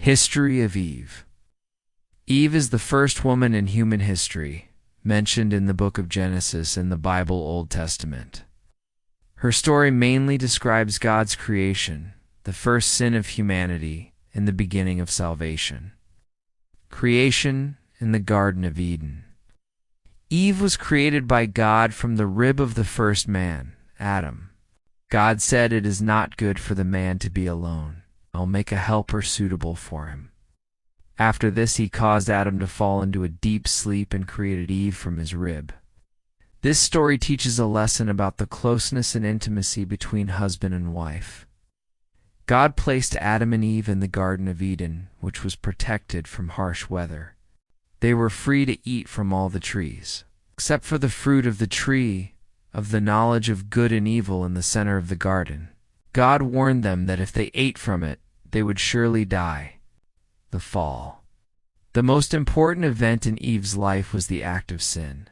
History of Eve. Eve is the first woman in human history, mentioned in the book of Genesis in the Bible Old Testament. Her story mainly describes God's creation, the first sin of humanity, and the beginning of salvation. Creation in the Garden of Eden. Eve was created by God from the rib of the first man, Adam. God said, "It is not good for the man to be alone. I'll make a helper suitable for him." After this, he caused Adam to fall into a deep sleep and created Eve from his rib. This story teaches a lesson about the closeness and intimacy between husband and wife. God placed Adam and Eve in the Garden of Eden, which was protected from harsh weather. They were free to eat from all the trees, except for the fruit of the tree of the knowledge of good and evil in the center of the garden. God warned them that if they ate from it, they would surely die. The fall. The most important event in Eve's life was the act of sin.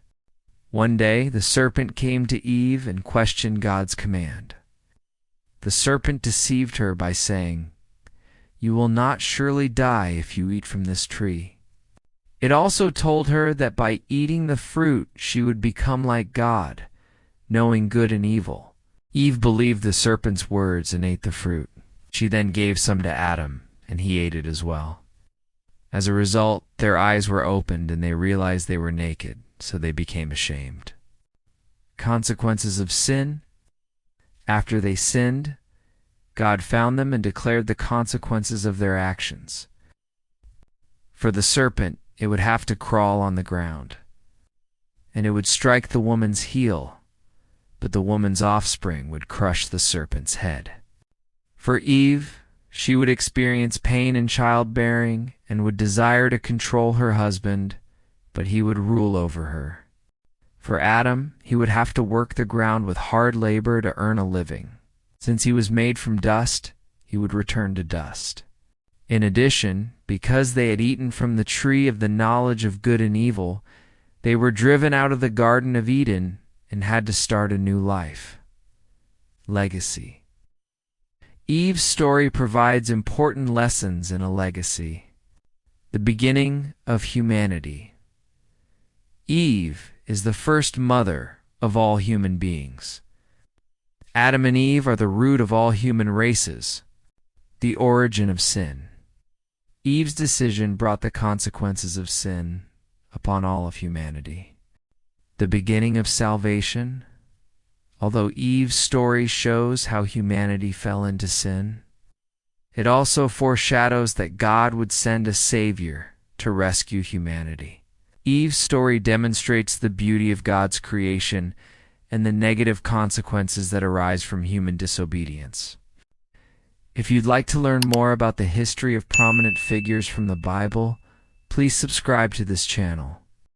One day, the serpent came to Eve and questioned God's command. The serpent deceived her by saying, "You will not surely die if you eat from this tree." It also told her that by eating the fruit, she would become like God, knowing good and evil. Eve believed the serpent's words and ate the fruit. She then gave some to Adam, and he ate it as well. As a result, their eyes were opened and they realized they were naked, so they became ashamed. Consequences of sin. After they sinned, God found them and declared the consequences of their actions. For the serpent, it would have to crawl on the ground, and it would strike the woman's heel, but the woman's offspring would crush the serpent's head. For Eve, she would experience pain in childbearing and would desire to control her husband, but he would rule over her. For Adam, he would have to work the ground with hard labor to earn a living. Since he was made from dust, he would return to dust. In addition, because they had eaten from the tree of the knowledge of good and evil, they were driven out of the Garden of Eden and had to start a new life. Legacy. Eve's story provides important lessons in a legacy. The beginning of humanity. Eve is the first mother of all human beings. Adam and Eve are the root of all human races, the origin of sin. Eve's decision brought the consequences of sin upon all of humanity. The beginning of salvation. Although Eve's story shows how humanity fell into sin, it also foreshadows that God would send a Savior to rescue humanity. Eve's story demonstrates the beauty of God's creation and the negative consequences that arise from human disobedience. If you'd like to learn more about the history of prominent figures from the Bible, please subscribe to this channel.